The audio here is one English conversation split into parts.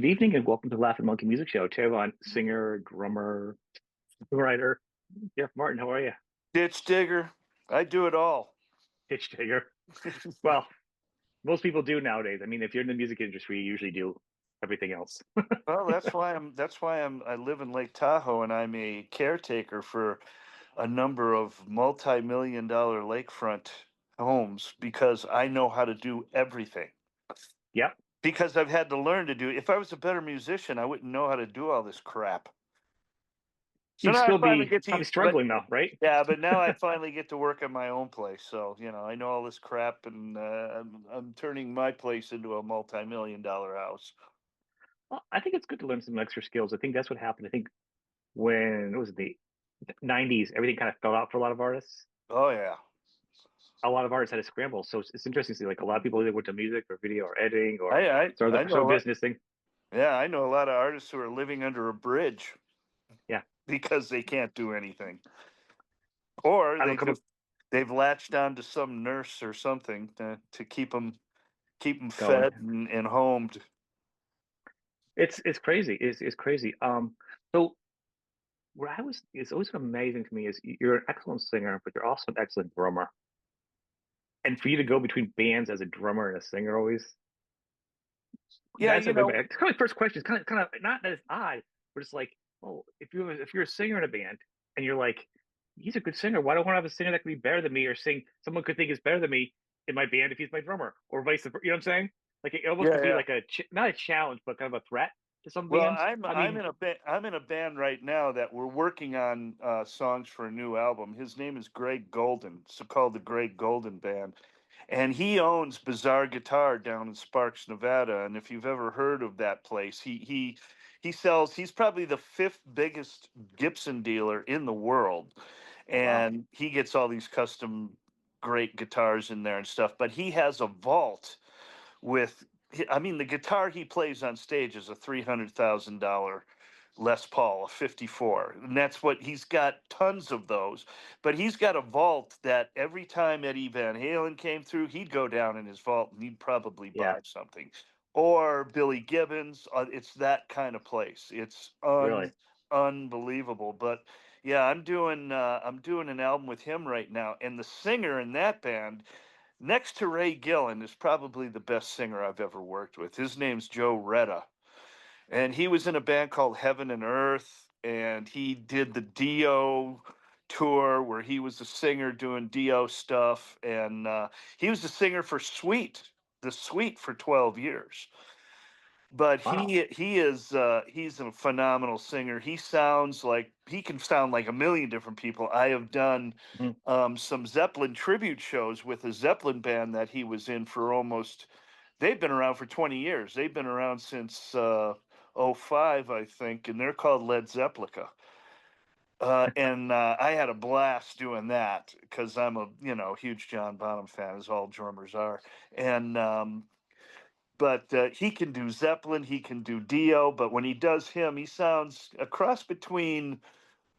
Good evening and welcome to Laughing Monkey Music Show. Tavon, singer, drummer, writer. Jeff Martin, how are you? Ditch digger. I do it all. Pitch digger. Well, most people do nowadays. I mean, if you're in the music industry, you usually do everything else. Well, I live in Lake Tahoe and I'm a caretaker for a number of multi-million dollar lakefront homes because I know how to do everything. Yep. Because I've had to learn to do. If I was a better musician, I wouldn't know how to do all this crap. So You'd now I still finally be get probably to, but struggling though, right? yeah, but now I finally get to work on my own place. So, I know all this crap and I'm turning my place into a multi-million dollar house. Well, I think it's good to learn some extra skills. I think that's what happened. I think when it was the 90s, everything kind of fell out for a lot of artists. Oh yeah. A lot of artists had to scramble. So it's interesting to see like a lot of people either went to music or video or editing or I I sort of I the know show a lot. business thing. Yeah, I know a lot of artists who are living under a bridge Yeah. because they can't do anything, or I don't come they've latched on to some nurse or something to keep them going. fed and homed. It's crazy. It's crazy. So what I was it's always amazing to me is you're an excellent singer, but you're also an excellent drummer. And for you to go between bands as a drummer and a singer always, Yeah, that's a it's kind of first question. It's kind of not that it's odd, but it's like, oh, if you're a singer in a band and you're like, he's a good singer, why don't I have a singer that could be better than me or sing someone could think is better than me in my band if he's my drummer or vice versa. You know what I'm saying? Like it almost yeah, could be yeah. like a not a challenge, but kind of a threat to some Well, bands. I'm I I'm mean, in a I'm in a band right now that we're working on songs for a new album. His name is Greg Golden. It's called the Greg Golden Band, and he owns Bizarre Guitar down in Sparks, Nevada. And if you've ever heard of that place, he sells. He's probably the fifth biggest Gibson dealer in the world, wow, and he gets all these custom great guitars in there and stuff. But he has a vault with I mean, the guitar he plays on stage is a $300,000 Les Paul, a 54. And that's what he's got tons of those. But he's got a vault that every time Eddie Van Halen came through, he'd go down in his vault and he'd probably yeah, buy something. Or Billy Gibbons. It's that kind of place. It's really. unbelievable. But yeah, I'm doing an album with him right now. And the singer in that band next to Ray Gillen is probably the best singer I've ever worked with. His name's Joe Retta, and he was in a band called Heaven and Earth, and he did the Dio tour where he was a singer doing Dio stuff, and he was the singer for the Sweet for 12 years. But Wow. he's a phenomenal singer. He can sound like a million different people. I have done Mhm. some Zeppelin tribute shows with a Zeppelin band that he was in for almost. They've been around for 20 years. They've been around since '05, I think, and they're called Led Zeppelica. And I had a blast doing that because I'm a huge John Bonham fan, as all drummers are. And but he can do Zeppelin, he can do Dio, but when he does him, he sounds a cross between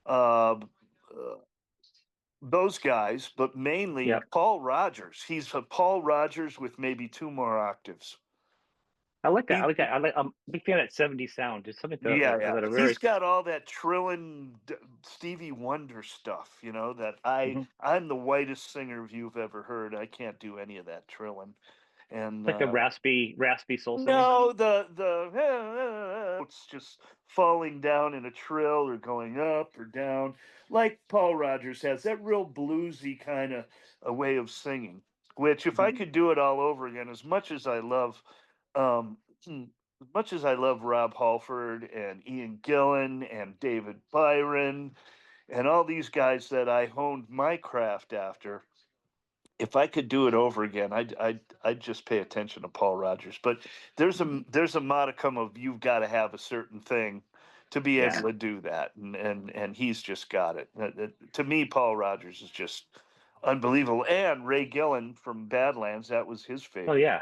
uh, uh, those guys, but mainly Yep. Paul Rogers. He's a Paul Rogers with maybe two more octaves. I like that. I He, like that. I'm a big fan of that 70s sound. Just something yeah, yeah. that are He's very got all that trilling Stevie Wonder stuff, that mhm. I'm the whitest singer you've ever heard. I can't do any of that trilling. And Like the raspy soul singing. no, the it's just falling down in a trill or going up or down, like Paul Rogers has that real bluesy kind of a way of singing. Which, if I Mhm. could do it all over again, um, as much as I love Rob Halford and Ian Gillan and David Byron and all these guys that I honed my craft after, if I could do it over again, I'd just pay attention to Paul Rogers. But there's a modicum of you've got to have a certain thing to be Yeah. able to do that, and he's just got it. To me, Paul Rogers is just unbelievable. And Ray Gillen from Badlands, that was his Oh favorite. yeah.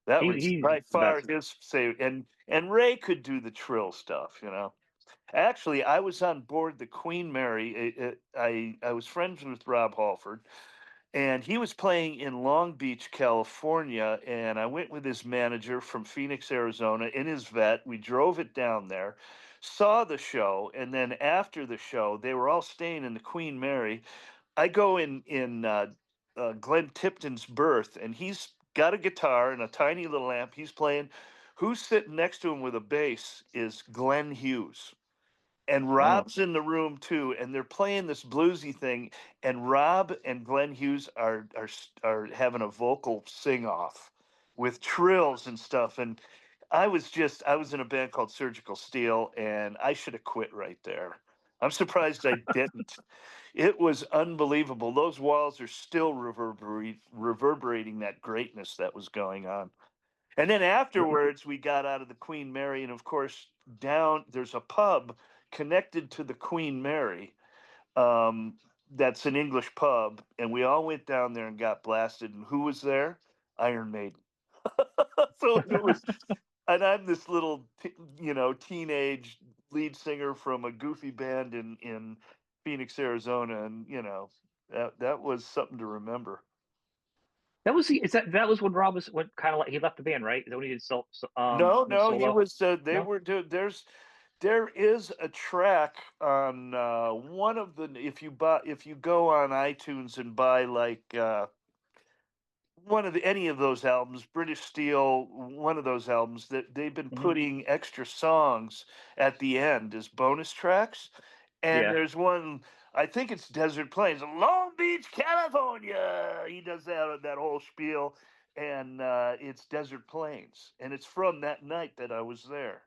That was He's by the far best. his favorite. And Ray could do the trill stuff. Actually, I was on board the Queen Mary. I was friends with Rob Halford, and he was playing in Long Beach, California. And I went with his manager from Phoenix, Arizona, in his vet. We drove it down there, saw the show, and then after the show, they were all staying in the Queen Mary. I go in Glenn Tipton's berth, and he's got a guitar and a tiny little amp. He's playing. Who's sitting next to him with a bass is Glenn Hughes, and Oh, Rob's in the room too, and they're playing this bluesy thing. And Rob and Glenn Hughes are having a vocal sing off with trills and stuff. And I was in a band called Surgical Steel, and I should have quit right there. I'm surprised I didn't. It was unbelievable. Those walls are still reverberating that greatness that was going on. And then afterwards, we got out of the Queen Mary, and of course, down there's a pub connected to the Queen Mary. Um, that's an English pub, and we all went down there and got blasted. And who was there? Iron Maiden. So it was, and I'm this little, teenage lead singer from a goofy band in Phoenix, Arizona, and that was something to remember. that was that was when Rob was what kind of like he left the band, right? Is that when he did No, went no, he solo? was. They No. were doing. There is a track on one of the. If you go on iTunes and buy like one of the any of those albums, British Steel, one of those albums, that they've been Hmm. putting extra songs at the end as bonus tracks. And Yeah. there's one, I think it's Desert Plains, Long Beach, California. He does that whole spiel, and it's Desert Plains, and it's from that night that I was there.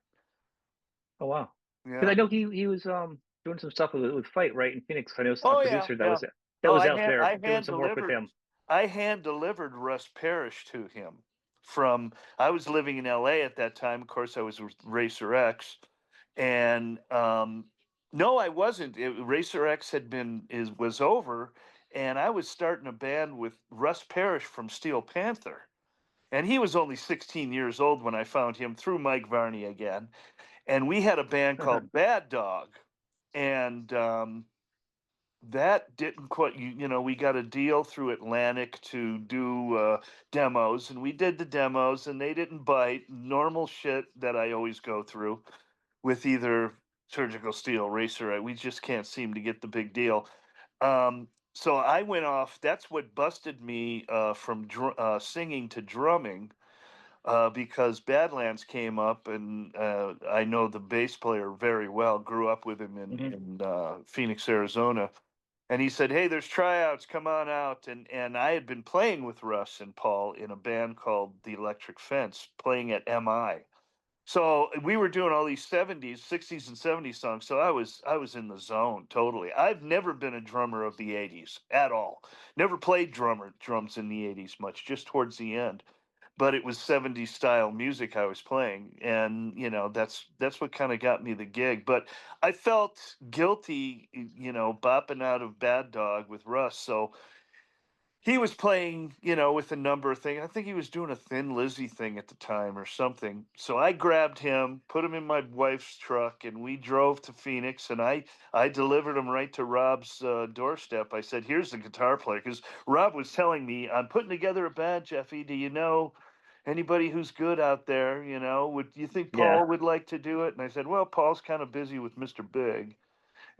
Oh wow. Because Yeah. I know he was doing some stuff with Fight right in Phoenix. I know a Oh yeah, producer yeah. that Oh, was out there I doing hand some work with delivered him. I hand delivered Russ Parrish to him from. I was living in L.A. at that time. Of course, I was with Racer X, and no, I wasn't. Racer X had been is was over, and I was starting a band with Russ Parrish from Steel Panther, and he was only 16 years old when I found him through Mike Varney again, and we had a band called Bad Dog, and that didn't quite we got a deal through Atlantic to do demos, and we did the demos, and they didn't bite. Normal shit that I always go through with either Surgical Steel, Racer. We just can't seem to get the big deal. So I went off. That's what busted me from singing to drumming, because Badlands came up, and I know the bass player very well. Grew up with him in Hmm. Phoenix, Arizona, and he said, "Hey, there's tryouts. Come on out." And I had been playing with Russ and Paul in a band called the Electric Fence, playing at MI. So we were doing all these 70s, 60s, and 70s songs. So I was in the zone totally. I've never been a drummer of the 80s at all. Never played drums in the 80s much, just towards the end. But it was 70s style music I was playing, and that's what kind of got me the gig. But I felt guilty, bopping out of Bad Dog with Russ. So he was playing, with a number of things. I think he was doing a Thin Lizzy thing at the time or something. So I grabbed him, put him in my wife's truck, and we drove to Phoenix. And I delivered him right to Rob's doorstep. I said, "Here's the guitar player," because Rob was telling me, "I'm putting together a band, Jeffy. Do you know anybody who's good out there? Would you think Yeah. Paul would like to do it?" And I said, "Well, Paul's kind of busy with Mr. Big."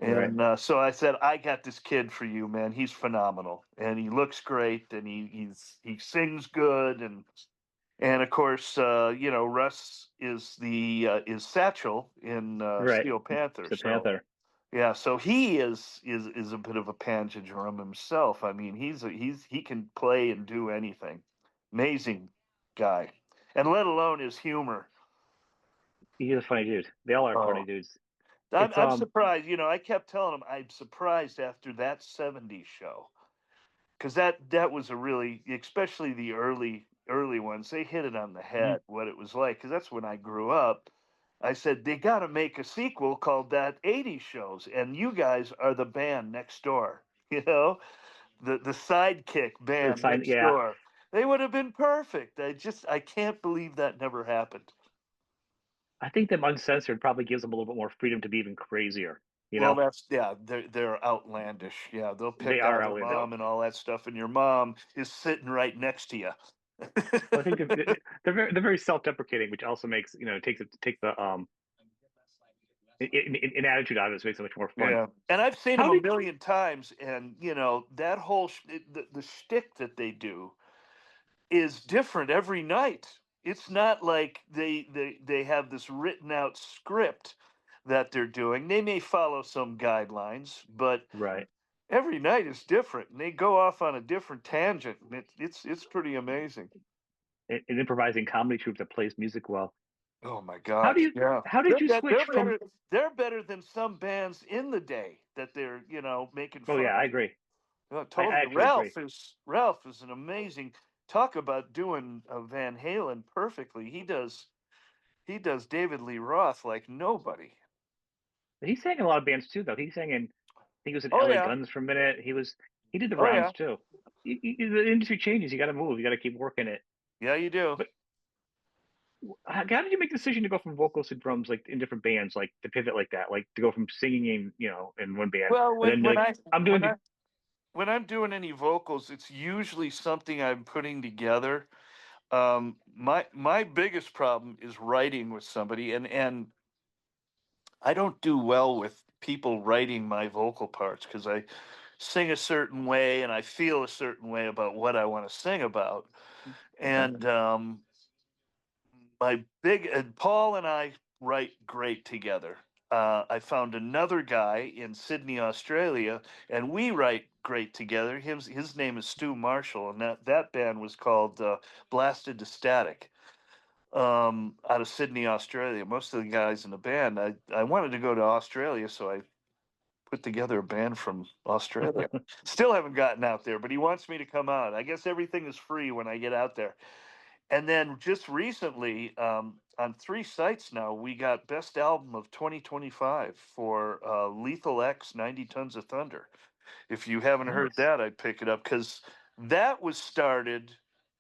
Right. And so I said, "I got this kid for you, man. He's phenomenal, and he looks great, and he sings good, and of course, Russ is Satchel in Right. Steel Panther. The So Panther. yeah, so he is a bit of a panjadrum himself. I mean, he can play and do anything. Amazing guy, and let alone his humor. He's a funny dude. They all are funny Oh, dudes. I'm It's I'm surprised. I kept telling him I'm surprised after that '70s show, because that was a really, especially the early ones, they hit it on the Mhm. head what it was like, because that's when I grew up. I said they got to make a sequel called that '80s shows, and you guys are the band next door. You know, the sidekick The band sign. next Yeah. door. They would have been perfect. I can't believe that never happened. I think them uncensored probably gives them a little bit more freedom to be even crazier. You Well, know, that's yeah, they're outlandish. Yeah, they'll they pick are on your outlandish. mom and all that stuff, and your mom is sitting right next to you. Well, I think they're very self-deprecating, which also makes take the in attitude out of it makes it much more fun. Yeah, and I've seen them How a did million times, and that whole the shtick that they do is different every night. It's not like they have this written out script that they're doing. They may follow some guidelines, but right every night is different, and they go off on a different tangent. And it's pretty amazing. an improvising comedy troupe that plays music well? Oh my How do gosh, you yeah. how did you switch They're from? better. They're better than some bands in the day that they're making Oh fun yeah, I of. agree. I Totally. actually agree. Ralph is an amazing. Talk about doing a Van Halen perfectly. He does David Lee Roth like nobody. He sang in a lot of bands too, though. He sang in, I think he was in Oh LA yeah. Guns for a minute. He did the Oh rounds yeah. too. The industry changes. You got to move. You got to keep working it. Yeah, you do. But how did you make the decision to go from vocals to drums, like in different bands, like to pivot like that, like to go from singing in, in one band, Well, and then like I'm doing when the. I when I'm doing any vocals, it's usually something I'm putting together. My biggest problem is writing with somebody, and I don't do well with people writing my vocal parts because I sing a certain way and I feel a certain way about what I want to sing about. Okay. And my big and Paul and I write great together. I found another guy in Sydney, Australia, and we write great together. His name is Stu Marshall, and that band was called Blasted to Static, out of Sydney, Australia. Most of the guys in the band, I wanted to go to Australia, so I put together a band from Australia. Still haven't gotten out there, but he wants me to come out. I guess everything is free when I get out there. And then just recently, on 3 sites now, we got Best Album of 2025 for Lethal X 90 Tons of Thunder. If you haven't heard Nice. that, I'd pick it up because that was started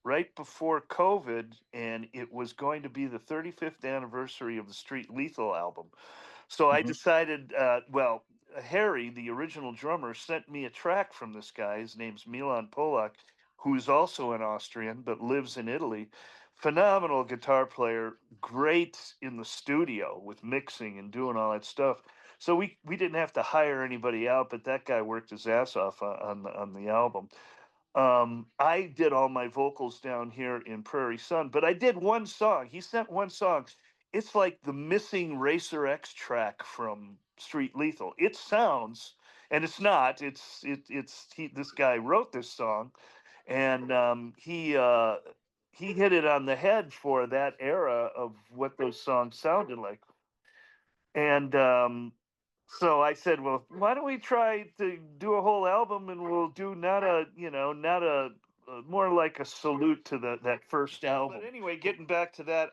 right before COVID, and it was going to be the 35th anniversary of the Street Lethal album. So I Hmm. decided, Harry, the original drummer, sent me a track from this guy. His name's Milan Polak, who's also an Austrian but lives in Italy. Phenomenal guitar player, great in the studio with mixing and doing all that stuff. So we didn't have to hire anybody out, but that guy worked his ass off on the album. I did all my vocals down here in Prairie Sun, but I did one song. He sent one song. It's like the missing Racer X track from Street Lethal. It sounds, and it's not. This guy wrote this song, and he hit it on the head for that era of what those songs sounded like. And so I said, well, why don't we try to do a whole album, and we'll do not a more like a salute to that first album. But anyway, getting back to that,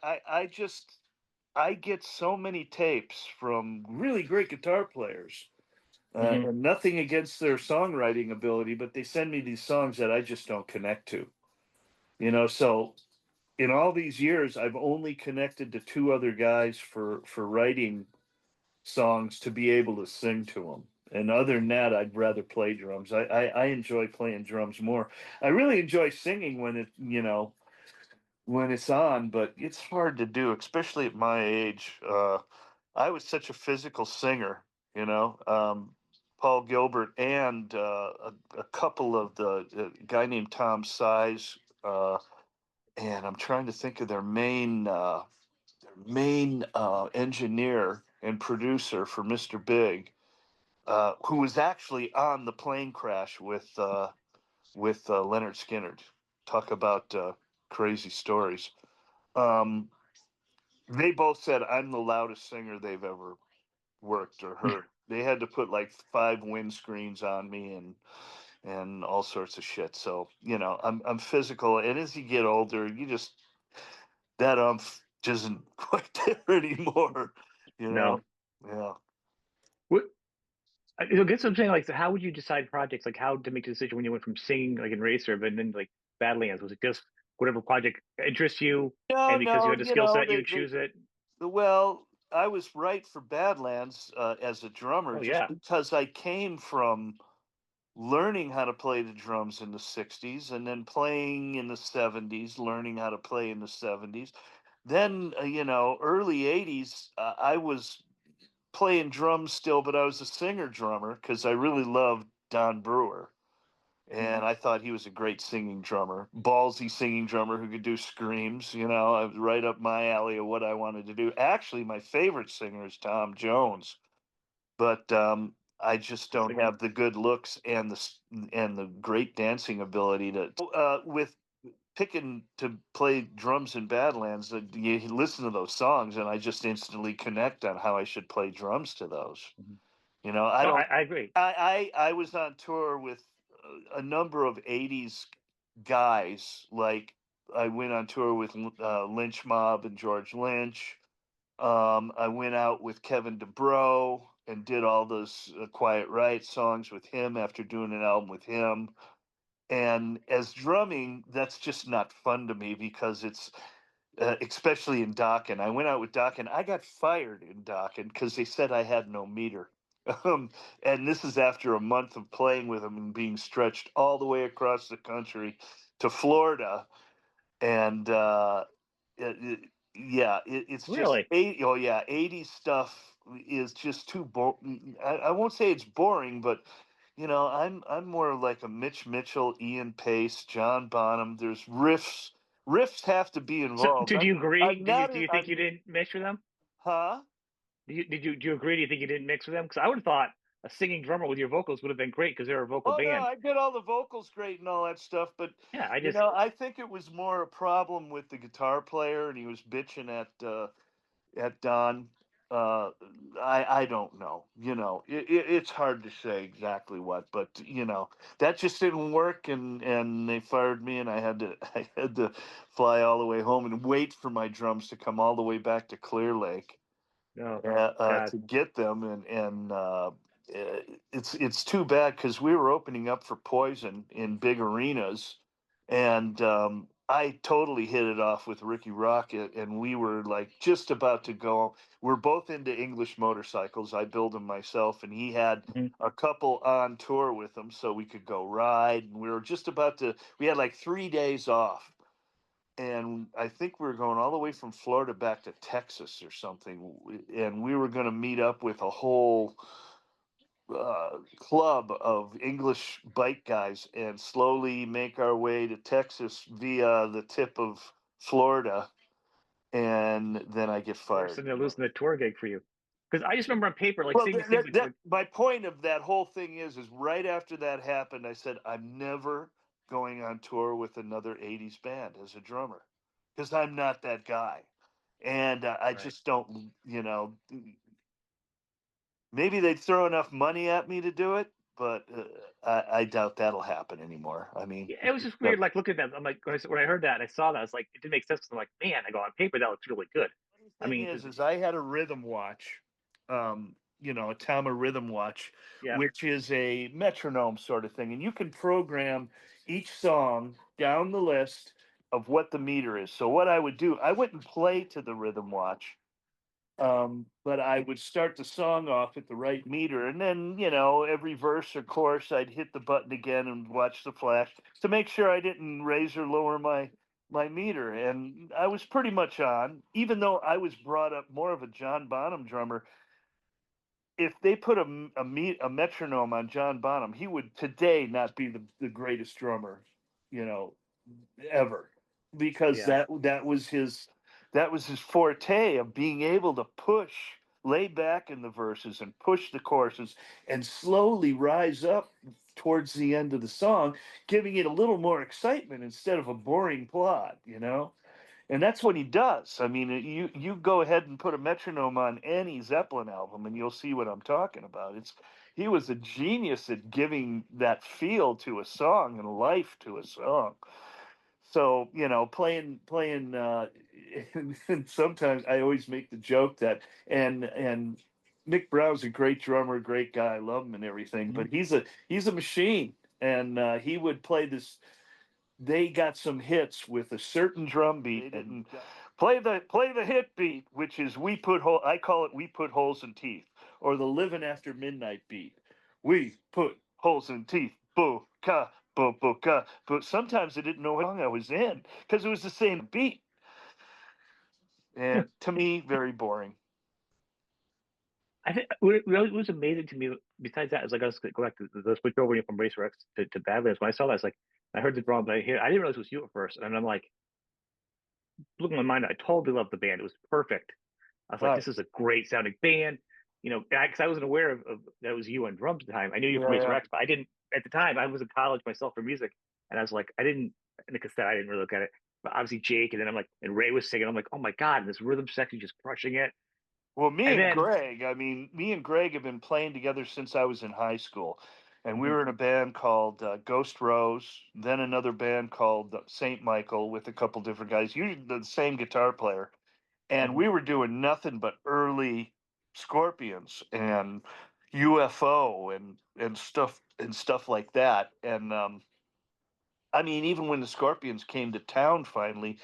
I get so many tapes from really great guitar players, Hmm. and nothing against their songwriting ability, but they send me these songs that I just don't connect to. So in all these years, I've only connected to two other guys for writing songs to be able to sing to them. And other than that, I'd rather play drums. I enjoy playing drums more. I really enjoy singing when it's on, but it's hard to do, especially at my age. I was such a physical singer, you know. Paul Gilbert and a couple of the a guy named Tom Size, and I'm trying to think of their main engineer and producer for Mr. Big, who was actually on the plane crash with Leonard Skinner. Talk about crazy stories. Um, they both said I'm the loudest singer they've ever worked or heard. They had to put like 5 windscreens on me and all sorts of shit. So I'm physical, and as you get older, you just that isn't quite there anymore. You know, No. yeah. What? I guess I'm saying, like, so how would you decide projects? Like, how to make the decision when you went from singing, like in Racer, but then like Badlands? Was it just whatever project interests you, No, and because you no, had the skill set, you would choose it? well. I was right for Badlands as a drummer Oh just yeah. because I came from learning how to play the drums in the 60s and then playing in the 70s, learning how to play in the 70s. Then, early 80s, I was playing drums still, but I was a singer drummer because I really loved Don Brewer. Mhm. And I thought he was a great singing drummer, ballsy singing drummer who could do screams. I was right up my alley of what I wanted to do. Actually, my favorite singer is Tom Jones, but I just Good don't singer. have the good looks and the great dancing ability to. With picking to play drums in Badlands, you listen to those songs, and I just instantly connect on how I should play drums to those. Mhm. I No, don't. I agree. I was on tour with a number of '80s guys. Like I went on tour with Lynch Mob and George Lynch. I went out with Kevin DeBro and did all those Quiet Riot songs with him after doing an album with him. And as drumming, that's just not fun to me because it's especially in Dokken. I went out with Dokken. I got fired in Dokken because they said I had no meter. Um, and this is after a month of playing with them and being stretched all the way across the country to Florida. And yeah, it's just Really? oh yeah, 80s stuff is just too I won't say it's boring, but I'm more like a Mitch Mitchell, Ian Pace, John Bonham. There's riffs. Riffs have to be So, involved. do you agree? I'm not. Do you think you didn't mix with them? Huh? Do you agree? Do you think you didn't mix with them? Because I would have thought a singing drummer with your vocals would have been great because they're a vocal Oh no, band. I get all the vocals great and all that stuff, but Yeah, I just I think it was more a problem with the guitar player, and he was bitching at Don. Uh, I don't know. It's hard to say exactly what, but that just didn't work, and they fired me, and I had to I had to fly all the way home and wait for my drums to come all the way back to Clear Lake oh God. to get them, and it's too bad because we were opening up for Poison in big arenas, and I totally hit it off with Ricky Rocket, and we were like just about to go. We're both into English motorcycles. I build them myself, and he had Mhm. a couple on tour with him, so we could go ride. And we were just about to. We had like 3 days off, and I think we were going all the way from Florida back to Texas or something, and we were going to meet up with a whole club of English bike guys and slowly make our way to Texas via the tip of Florida, and then I get Worse fired. than they're losing the tour gig for you. Because I just remember on paper, like Well, seeing these things like my point of that whole thing is right after that happened, I said I'm never going on tour with another '80s band as a drummer because I'm not that guy, and I right. just don't. Maybe they'd throw enough money at me to do it, but I doubt that'll happen anymore. I mean, Yeah, it was just weird. Like looking at that, I'm like when I heard that and I saw that, I was like, it didn't make sense. 'Cause I'm like, man, I go on paper that looks really good. funny I thing mean, is I had a rhythm watch, a Tama rhythm watch, yeah. which is a metronome sort of thing, and you can program each song down the list of what the meter is. So what I would do, I wouldn't play to the rhythm watch. But I would start the song off at the right meter, and then every verse or chorus, I'd hit the button again and watch the flash to make sure I didn't raise or lower my meter. And I was pretty much on, even though I was brought up more of a John Bonham drummer. If they put a metronome on John Bonham, he would today not be the greatest drummer, you know, ever, because Yeah. that was his forte of being able to push, lay back in the verses and push the choruses and slowly rise up towards the end of the song, giving it a little more excitement instead of a boring plot. And that's what he does. I mean, you go ahead and put a metronome on any Zeppelin album, and you'll see what I'm talking about. He was a genius at giving that feel to a song and life to a song. So playing, and sometimes I always make the joke that and Mick Brown's a great drummer, great guy, I love him and everything, Mhm. but he's a machine, and he would play this. They got some hits with a certain drum beat, and play the hit beat, which is I call it we put holes in teeth, or the living after midnight beat. We put holes in teeth. Boo ka boo boo ka. But sometimes I didn't know what song I was in because it was the same beat. And to me, very boring. I think what was amazing to me, besides that, is like I was go back to the switch over from Racer X to Badlands. When I saw that, it's like I heard the drum, but I didn't realize it was you at first, and I'm like, blew my mind. I totally loved the band. It was perfect. I was like, Right. this is a great sounding band. Because I wasn't aware of that it was you on drums at the time. I knew you from Yeah, Racer yeah. X, but I didn't at the time. I was in college myself for music, and I was like, I didn't in the cassette. I didn't really look at it. But obviously Jake, and then I'm like, and Ray was singing. I'm like, oh my god, this rhythm section just crushing it. Well, And then, me and Greg have been playing together since I was in high school. And we mhm, were in a band called Ghost Rose, then another band called St. Michael with a couple different guys, usually the same guitar player. And mhm. we were doing nothing but early Scorpions and UFO and stuff like that. And I mean, even when the Scorpions came to town finally,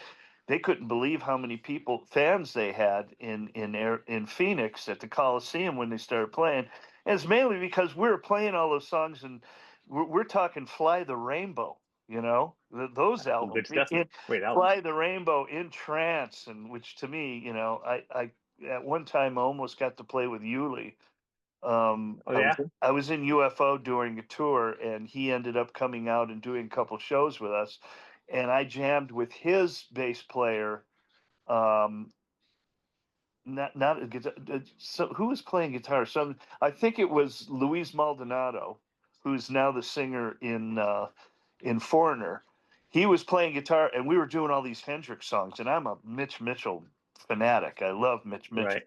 they couldn't believe how many fans they had in Phoenix at the Coliseum when they started playing. And it's mainly because we were playing all those songs, and we're talking "Fly the Rainbow," those Some good albums, stuff. Great albums. "Fly the Rainbow," "In Trance," and which to me, I at one time almost got to play with Yuli. Oh yeah, I was in UFO during a tour, and he ended up coming out and doing a couple shows with us, and I jammed with his bass player. Um, not a guitar. So who was playing guitar? I think it was Luis Maldonado, who's now the singer in Foreigner. He was playing guitar, and we were doing all these Hendrix songs. And I'm a Mitch Mitchell fanatic. I love Mitch Mitchell, right.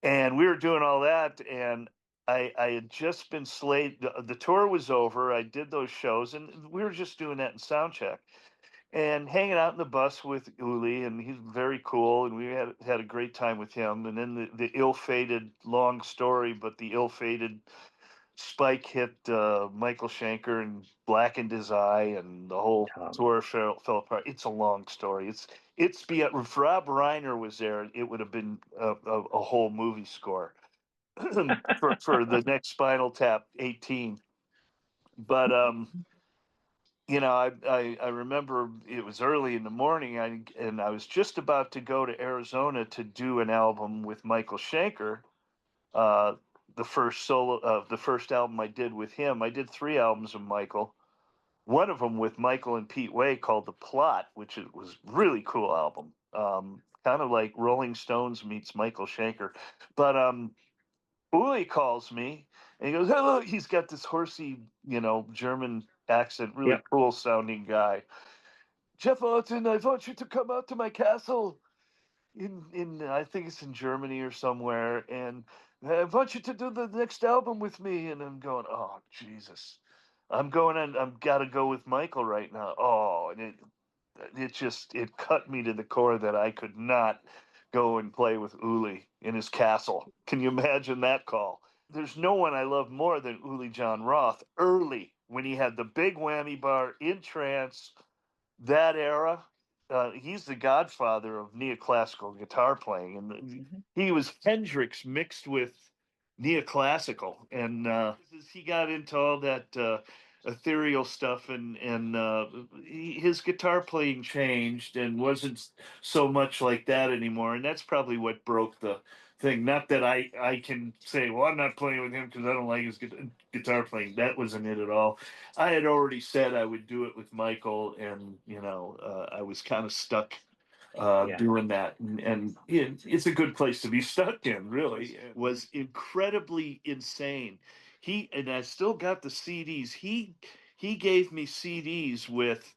and we were doing all that. And I had just been slayed. The tour was over. I did those shows, and we were just doing that in sound check and hanging out in the bus with Uli, and he's very cool, and we had a great time with him. And then the ill-fated, long story, but the ill-fated spike hit Michael Schenker and blackened his eye, and the whole Um, tour fell apart. It's a long story. It's beyond. If Rob Reiner was there, it would have been a whole movie score for the next Spinal Tap 18. But I remember it was early in the morning, and I was just about to go to Arizona to do an album with Michael Schenker. Uh, the first album I did with him. I did 3 albums with Michael. One of them with Michael and Pete Way called The Plot, which was really cool album. Kind of like Rolling Stones meets Michael Schenker. But Uli calls me and he goes, "Hello." He's got this horsey, German accent, really yep. cool sounding guy. "Jeff Alton, I want you to come out to my castle in I think it's in Germany or somewhere, and I want you to do the next album with me." And I'm going, "Oh Jesus, I'm going and I've got to go with Michael right now." Oh, and it cut me to the core that I could not go and play with Uli in his castle. Can you imagine that call? There's no one I love more than Uli John Roth early when he had the big whammy bar in trance, that era. He's the godfather of neoclassical guitar playing, and Mhm. he was Hendrix mixed with neoclassical, and he got into all that ethereal stuff, and his guitar playing changed and wasn't so much like that anymore, and that's probably what broke the thing. Not that I can say, well, I'm not playing with him because I don't like his guitar playing. That wasn't it at all. I had already said I would do it with Michael, and I was kind of stuck Yeah. doing that, and it's a good place to be stuck in. Really, it was incredibly insane. And I still got the CDs. He gave me CDs with,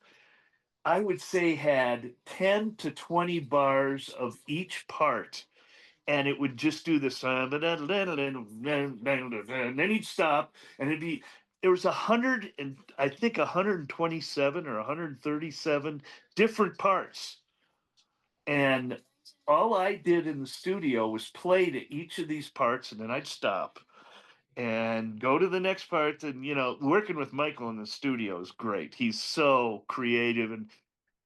I would say, had 10 to 20 bars of each part, and it would just do this, and then he'd stop, and it'd be there was 100 and I think 127 or 137 different parts, and all I did in the studio was play to each of these parts, and then I'd stop and go to the next part. And working with Michael in the studio is great. He's so creative, and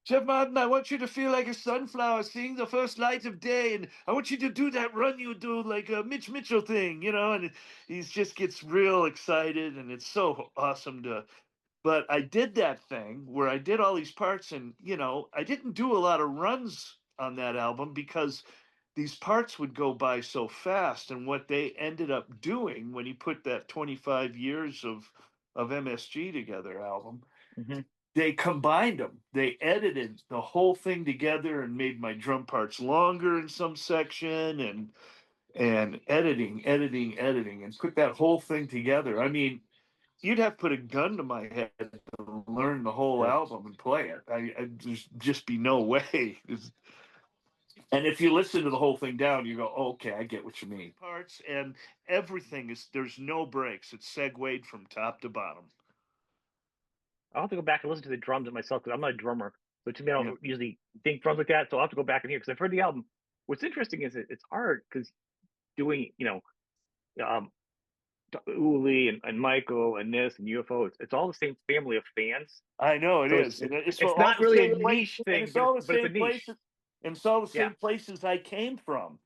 Jeff Martin, I want you to feel like a sunflower seeing the first light of day, and I want you to do that run you do like a Mitch Mitchell thing, you know. And he just gets real excited, and it's so awesome to. But I did that thing where I did all these parts, and I didn't do a lot of runs on that album because these parts would go by so fast. And what they ended up doing when he put that 25 years of MSG together album, Hmm. they combined them. They edited the whole thing together and made my drum parts longer in some section, and editing, and put that whole thing together. I mean, you'd have to put a gun to my head to learn the whole Sure. album and play it. There's just be no way. And if you listen to the whole thing down, you go, okay, I get what you mean. Parts and everything there's no breaks. It's segued from top to bottom. I'll have to go back and listen to the drums myself because I'm not a drummer. So to me, I Yeah. don't usually think drums like that. So I'll have to go back and hear because I've heard the album. What's interesting is it's hard because doing, um, Uli and Michael and this and UFO, it's all the same family of fans. I know it So is. And it's it's all not the really a same places, niche and thing, it's all the but it's a same niche. places, and it's all the Yeah, same places I came from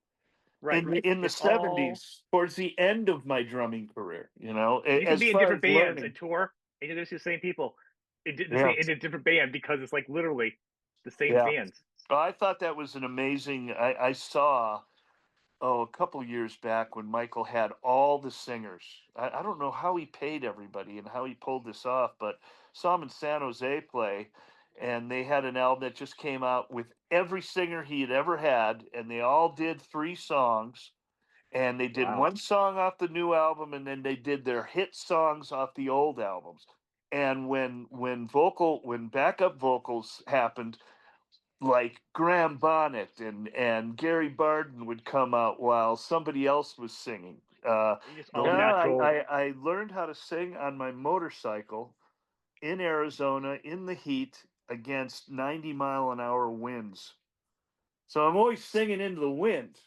right, right. in the It's all 70s, towards the end of my drumming career, you can as be in far different as bands learning. and tour, and you're the same people Yeah. in a different band because it's like literally the same Yeah. fans. Well, I thought that was an amazing. I saw a couple years back when Michael had all the singers. I don't know how he paid everybody and how he pulled this off, but saw him in San Jose play, and they had an album that just came out with every singer he had ever had, and they all did 3 songs, and they did Wow. one song off the new album, and then they did their hit songs off the old albums. And when backup vocals happened, like Graham Bonnet and Gary Barden would come out while somebody else was singing. They just Yeah, all natural. I learned how to sing on my motorcycle in Arizona in the heat against 90-mile-an-hour winds. So I'm always singing into the wind.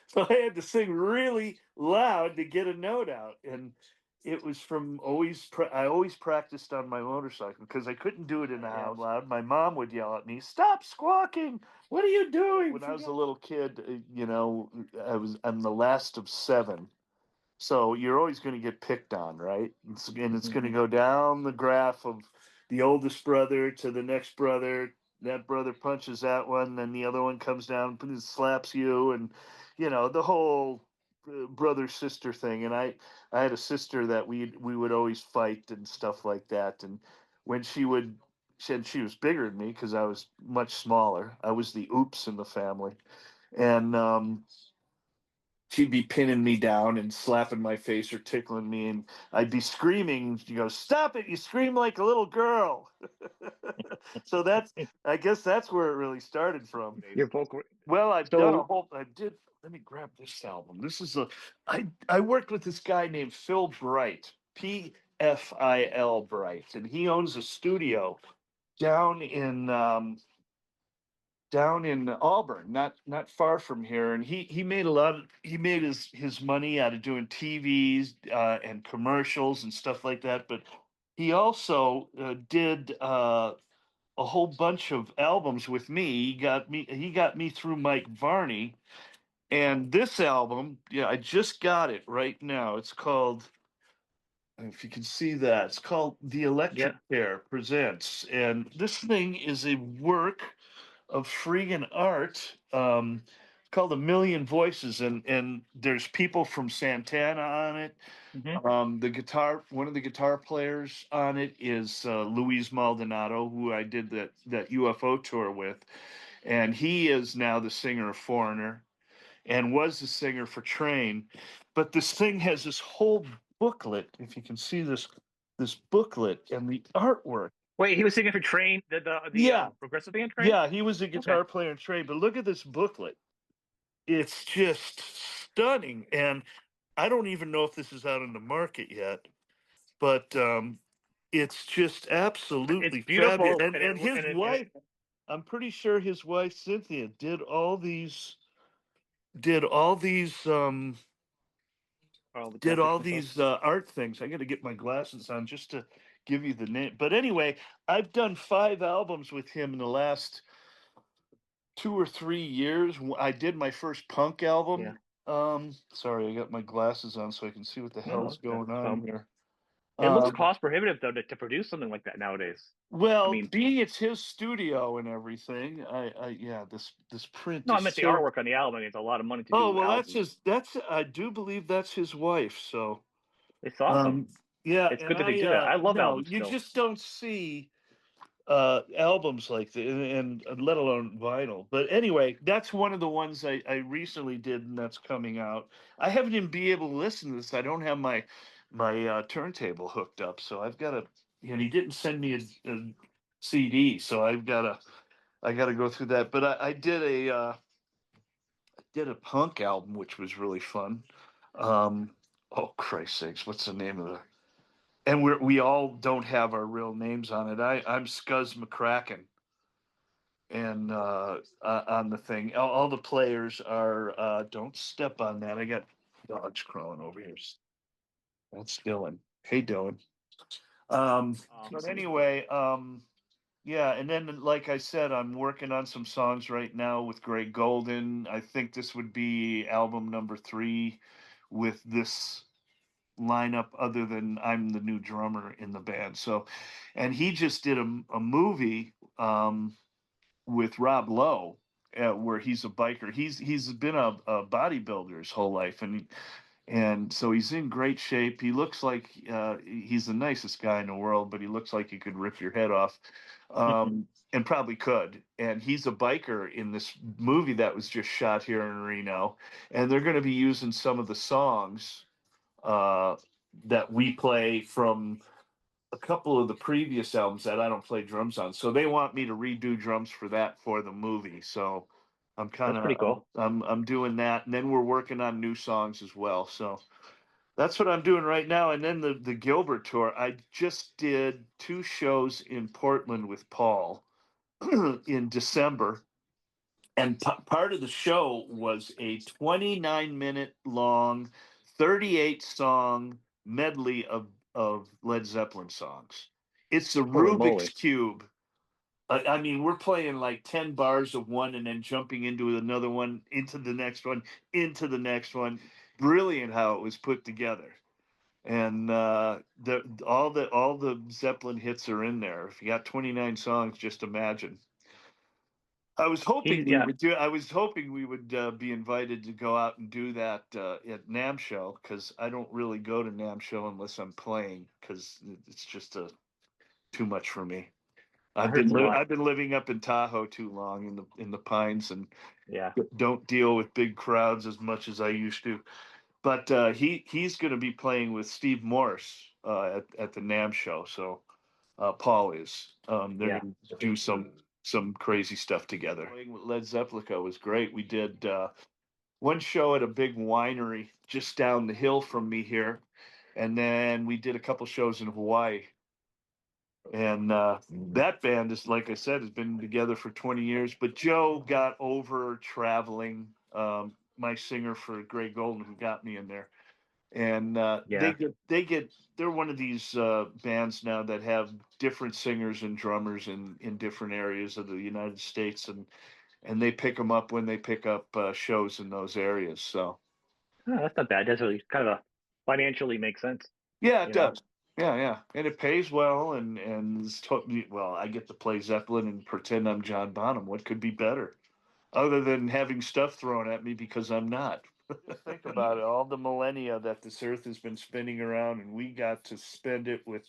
So I had to sing really loud to get a note out. And it was from I always practiced on my motorcycle because I couldn't do it in the house loud. My mom would yell at me, "Stop squawking. What are you doing?" When I was a little kid, I'm the last of 7. So you're always going to get picked on, right? And it's going to go down the graph of the oldest brother to the next brother. That brother punches that one, then the other one comes down and slaps you, and the whole brother sister thing. And I had a sister that we would always fight and stuff like that. And when she would, she was bigger than me because I was much smaller. I was the oops in the family, and she'd be pinning me down and slapping my face or tickling me, and I'd be screaming. She goes, "Stop it! You scream like a little girl." So I guess that's where it really started from. Your vocal. Well, So I did. Let me grab this album. I worked with this guy named Phil Bright, PFIL Bright, and he owns a studio down in Auburn, not far from here, and he made he made his money out of doing TVs and commercials and stuff like that. But he also did a whole bunch of albums with me. He got me through Mike Varney, and this album, yeah, I just got it right now. It's called. If you can see that, it's called The yeah. Electric Chair Presents, and this thing is a work of freaking art, called A Million Voices, and there's people from Santana on it. Hmm. One of the guitar players on it is Luis Maldonado, who I did that UFO tour with, and he is now the singer of Foreigner and was the singer for Train. But this thing has this whole booklet. If you can see this booklet and the artwork. Wait, he was singing for Train, the Yeah, progressive band Train. yeah, he was a Okay. guitar player in Train. But look at this booklet. It's just stunning, and I don't even know if this is out in the market yet, but it's just It's absolutely fabulous. beautiful, And his wife, I'm pretty sure his wife Cynthia did all these all the did graphics all and stuff. these art things. I got to get my glasses on just to give you the name. But anyway, I've done 5 albums with him in the last 2 or 3 years. I did my first punk Yeah. album. Sorry, I got my glasses on so I can see what the No, hell's going on here. it looks Um, cost prohibitive though to produce something like that nowadays. I well, mean, being it's his studio and everything, yeah, this print no, I is meant the so. artwork on the album. I mean, it's a lot of money to Oh do well, that's albums. his. That's I do believe that's his wife. So, It's awesome. um, yeah, It's and good that they do that. I love no, albums you still. just don't see albums like that, and let alone vinyl. But anyway, that's one of the ones I recently did, and that's coming out. I haven't even be able to listen to this. I don't have my turntable hooked up, so I've got to. And he didn't send me a CD, so I got to go through that. But I did a punk album, which was really fun. Oh Christ sakes, what's the name of the? And we all don't have our real names on it. I'm Scuzz McCracken, and on the thing, all the players are. Don't step on that. I got dogs crawling over here. That's Dylan. Hey Dylan. But anyway, yeah, and then like I said, I'm working on some songs right now with Greg Golden. I think this would be album number 3 with this lineup, other than I'm the new drummer in the band. So, and he just did a movie with Rob Lowe, where he's a biker. He's been a bodybuilder his whole life, and so he's in great shape. He looks like he's the nicest guy in the world, but he looks like he could rip your head off, and probably could. And he's a biker in this movie that was just shot here in Reno, and they're going to be using some of the songs uh, that we play from a couple of the previous albums that I don't play drums on. So they want me to redo drums for that for the movie. So I'm kind That's pretty of cool. I'm doing that, and then we're working on new songs as well. So that's what I'm doing right now. And then the Gilbert tour. I just did 2 shows in Portland with Paul in December, and part of the show was a 29-minute long, 38 song medley of Led Zeppelin songs. It's a Holy Rubik's moly. cube. I mean, we're playing like 10 bars of one and then jumping into another one, into the next one, into the next one. Brilliant how it was put together. And all the Zeppelin hits are in there. If you got 29 songs, just imagine. I was hoping we Yeah, would do. I was hoping we would be invited to go out and do that at NAMM show, because I don't really go to NAMM show unless I'm playing, because it's just too much for me. I heard it's a lot. I've been living up in Tahoe too long in the pines, and Yeah. don't deal with big crowds as much as I used to. But he's going to be playing with Steve Morse at the NAMM show. So Paul is. They're Yeah. going to do some crazy stuff together. Playing with Led Zeppelin was great. We did one show at a big winery just down the hill from me here, and then we did a couple shows in Hawaii. And that band is, like I said, has been together for 20 years. But Joe got over traveling. My singer for Greg Golden, who got me in there, and Yeah. they're one of these bands now that have different singers and drummers in different areas of the United States, and they pick them up when they pick up shows in those areas. So Oh, that's not bad. That's really kind of a financially makes sense, yeah, it you know. does. Yeah, and it pays well, and well, I get to play Zeppelin and pretend I'm John Bonham. What could be better, other than having stuff thrown at me because I'm not? Think about it, all the millennia that this earth has been spinning around, and we got to spend it with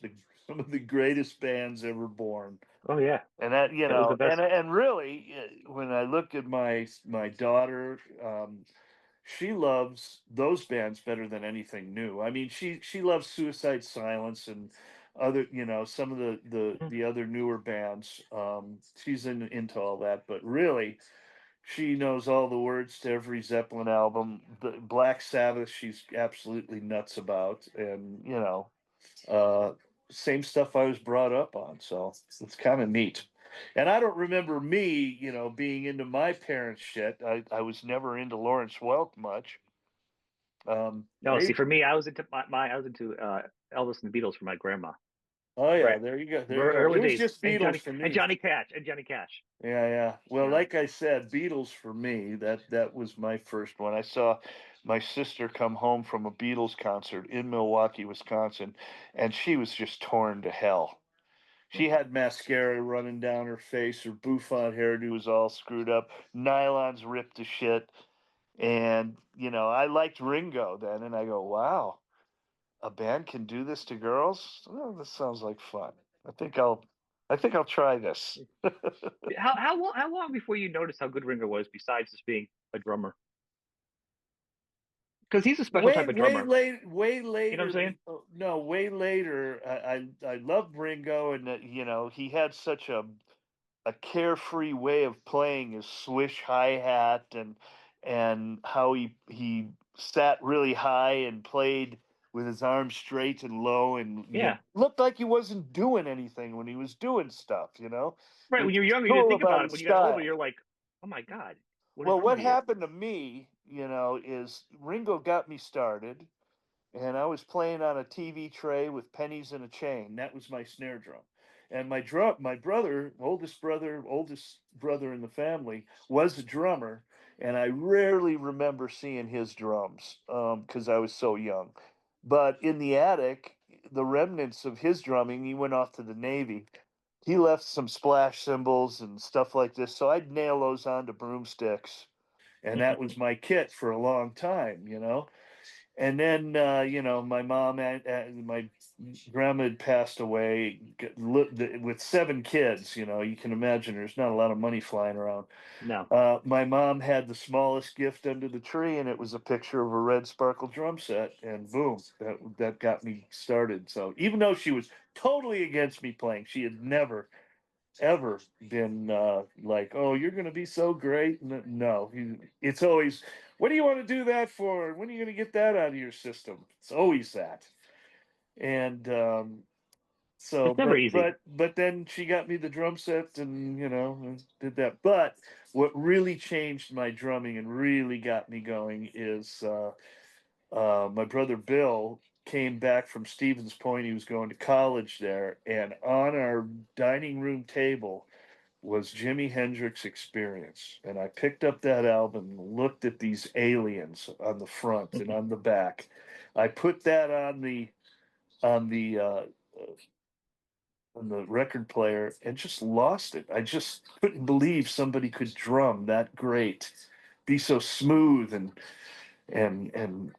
some of the greatest bands ever born. Oh yeah. And that, It was the best. and really, when I look at my daughter, she loves those bands better than anything new. I mean, she loves Suicide Silence and other, some of Mhm. the other newer bands. She's into all that, but really, she knows all the words to every Zeppelin album. The Black Sabbath, she's absolutely nuts about, and uh, same stuff I was brought up on. So it's kind of neat. And I don't remember me, being into my parents' shit. I was never into Lawrence Welk much. No, They see, for me, I was into I was into Elvis and the Beatles for my grandma. Oh yeah, Right. there you go. There you Very go. It early was days. just Beatles for And me. Johnny Cash and Johnny Cash. Yeah, yeah. Well, Yeah. like I said, Beatles for me. That was my first one. I saw my sister come home from a Beatles concert in Milwaukee, Wisconsin, and she was just torn to hell. She had mascara running down her face, her bouffant hairdo was all screwed up, nylons ripped to shit. And, I liked Ringo then, and I go, wow, a band can do this to girls? Oh, this sounds like fun. I think I'll I think I'll try this. How long before you noticed how good Ringo was besides just being a drummer? Because he's a special type of drummer. Way You know what I'm later. saying? No, way later. I loved Ringo, and he had such a carefree way of playing his swish hi hat, and how he sat really high and played with his arms straight and low, and Yeah. looked like he wasn't doing anything when he was doing stuff. Right. When Which you're is younger, you didn't cool think about about it. his When you got older, style. you're like, oh my God, what a Well, drummer what he is. happened to me, is Ringo got me started, and I was playing on a TV tray with pennies and a chain. That was my snare drum. And my brother, oldest brother in the family, was a drummer, and I rarely remember seeing his drums because I was so young. But in the attic, the remnants of his drumming, he went off to the Navy. He left some splash cymbals and stuff like this, so I'd nail those onto broomsticks, and that was my kit for a long time. And then, my mom and my grandma had passed away with 7 kids. You can imagine there's not a lot of money flying around. No. My mom had the smallest gift under the tree, and it was a picture of a red sparkle drum set. And boom, that got me started. So even though she was totally against me playing, she had never ever been like, "Oh, you're going to be so great." No, it's always, "What do you want to do that for? When are you going to get that out of your system?" It's always that. And so, It's never easy. but then she got me the drum set, and and did that. But what really changed my drumming and really got me going is my brother Bill came back from Stevens Point. He was going to college there, and on our dining room table was Jimi Hendrix Experience. And I picked up that album and looked at these aliens on the front and on the back. I put that on the uh, on the record player and just lost it. I just couldn't believe somebody could drum that great, be so smooth and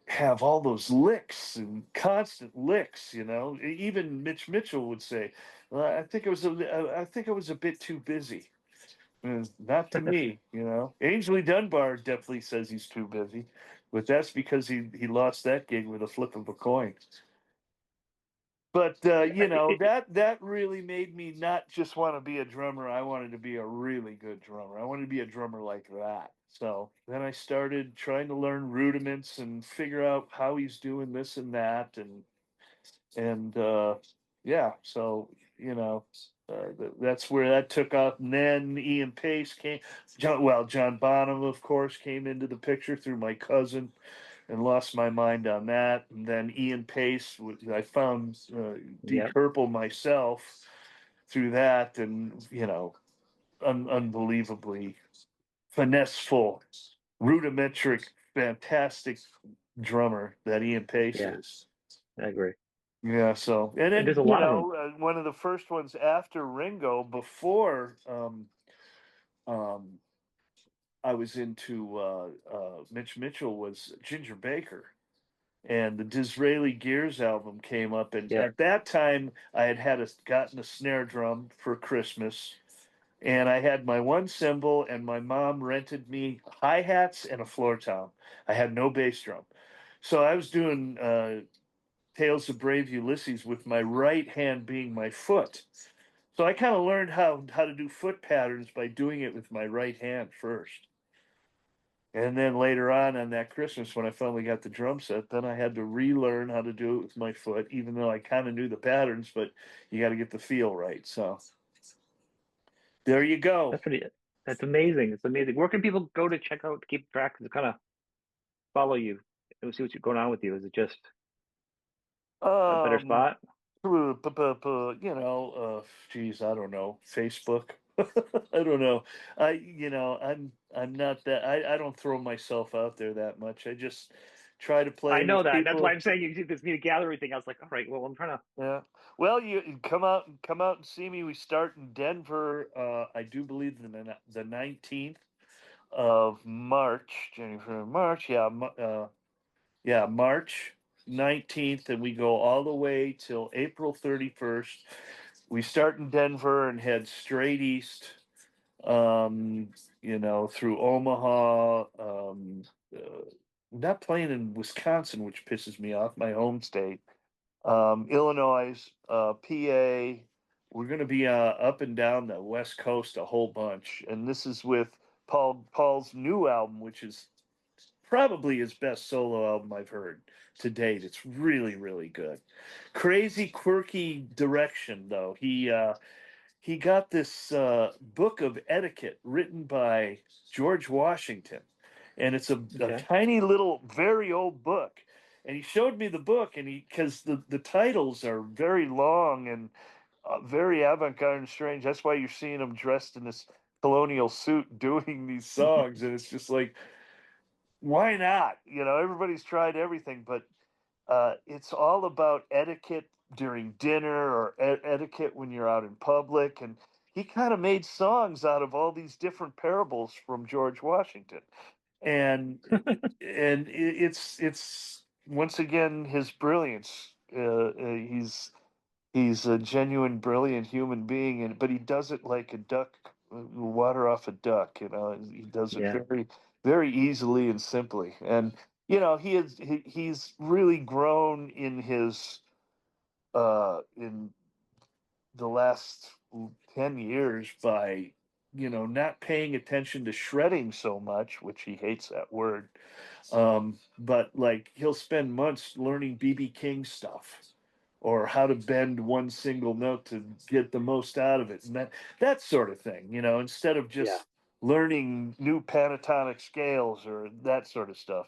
have all those licks and constant licks. Even Mitch Mitchell would say, well, I think I was a bit too busy. Not to me. Ainsley Dunbar definitely says he's too busy, but that's because he lost that gig with a flip of a coin. But that really made me not just want to be a drummer. I wanted to be a really good drummer. I wanted to be a drummer like that. So then I started trying to learn rudiments and figure out how he's doing this and that, and yeah. So you know, that's where that took off. And then Ian Pace came. John Bonham, of course, came into the picture through my cousin, and lost my mind on that. And then Ian Pace, I found Deep Yep. Purple myself through that, and unbelievably finesseful, rudimentary, fantastic drummer that Ian Pace Yeah, is. I agree. Yeah, so and And there's then a lot of them. one of the first ones after Ringo, before um, I was into Mitch Mitchell, was Ginger Baker, and the Disraeli Gears album came up, and Yep. at that time I had gotten a snare drum for Christmas, and I had my one cymbal, and my mom rented me hi hats and a floor tom. I had no bass drum, so I was doing Tales of Brave Ulysses with my right hand being my foot. So I kind of learned how to do foot patterns by doing it with my right hand first. And then later on that Christmas, when I finally got the drum set, then I had to relearn how to do it with my foot, even though I kind of knew the patterns, but you got to get the feel right. So there you go. That's pretty. That's amazing. It's amazing. Where can people go to check out to keep track to kind of follow you and see what's going on with you? Is it just a better Um, spot? You know, geez, I don't know, Facebook. I don't know. I'm not that. I don't throw myself out there that much. I just try to play I know with that. That's why people. I'm saying you did this media gallery thing. I was like, all right, well, I'm trying to. Yeah. Well, you come out and see me. We start in Denver. I do believe the 19th of March, January, March. Yeah, yeah, March 19th, and we go all the way till April 31st. We start in Denver and head straight east, um, through Omaha. Not playing in Wisconsin, which pisses me off, my home state. Illinois, PA. We're going to be up and down the West Coast a whole bunch, and this is with Paul's new album, which is probably his best solo album I've heard to date. It's really, really good. Crazy, quirky direction, though. He got this book of etiquette written by George Washington, and it's a Okay. tiny little, very old book. And he showed me the book, and because the titles are very long and very avant-garde and strange. That's why you're seeing him dressed in this colonial suit doing these songs, and it's just like, why not? Everybody's tried everything, but it's all about etiquette during dinner or etiquette when you're out in public. And he kind of made songs out of all these different parables from George Washington. And it's once again his brilliance. He's a genuine, brilliant human being, but he does it like a duck, water off a duck. He does it Yeah. very, very easily and simply. And he's really grown in the last 10 years by not paying attention to shredding so much, which he hates that word. But like he'll spend months learning BB King stuff or how to bend one single note to get the most out of it, and that sort of thing, instead of Yeah. just learning new pentatonic scales or that sort of stuff.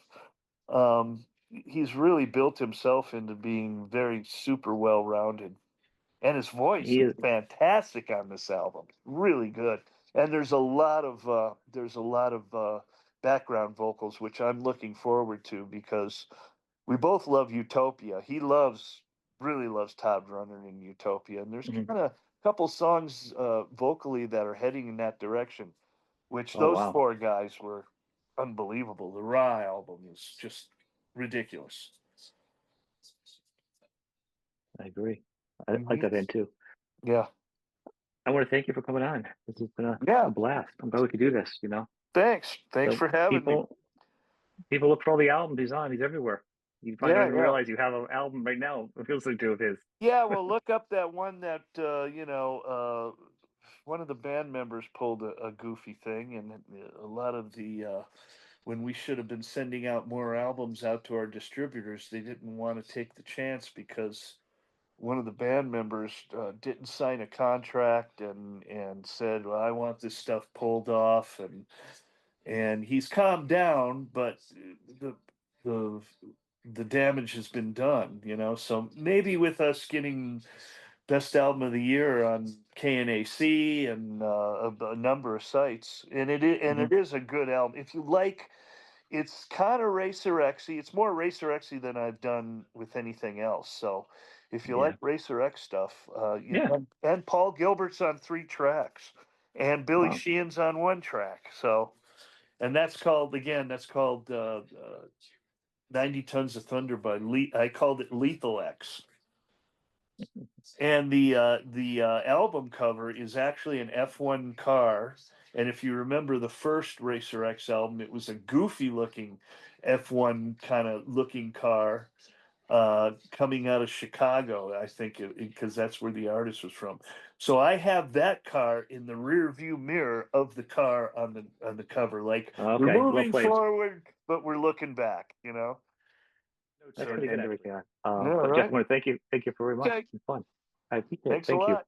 He's really built himself into being very super well rounded, and his voice He is is. fantastic on this album, really good. And there's a lot of background vocals, which I'm looking forward to because we both love Utopia. He really loves Todd Runner in Utopia, and there's Mhm. kind of a couple songs vocally that are heading in that direction, which Oh those wow. four guys were unbelievable. The Raw album is just ridiculous. I agree. I like Hmm. that band too. Yeah, I want to thank you for coming on. This has been yeah. a blast. I'm glad we could do this. Thanks So for having me. people look for all the albums he's on. He's everywhere. You probably don't Yeah, even yeah. realize you have an album right now listening to of his. Yeah, well, look up that one that one of the band members pulled a goofy thing, and a lot of the when we should have been sending out more albums out to our distributors, they didn't want to take the chance because one of the band members didn't sign a contract and said, "Well, I want this stuff pulled off," and he's calmed down, but the the the damage has been done. So maybe with us getting best album of the year on KNAC and a number of sites, and Hmm. it is a good album. If you like, it's kind of Racer Xy. It's more Racer Xy than I've done with anything else. So if you like Yeah. Racer X stuff, Yeah. and Paul Gilbert's on 3 tracks, and Billy Wow. Sheehan's on 1 track. So and that's called 90 Tons of Thunder by I called it Lethal X. And the album cover is actually an F1 car. And if you remember the first Racer X album, it was a goofy looking F1 kind of looking car coming out of Chicago, I think, because that's where the artist was from. So I have that car in the rear view mirror of the car on the cover. Like we're Okay. Well moving played. forward, but we're looking back. Notes That's are pretty good inaccurate. everything. Yeah, But Jeff, right. I want to thank you. Thank you very much. Okay. It's been fun. I appreciate it. Thanks a Thank you. lot.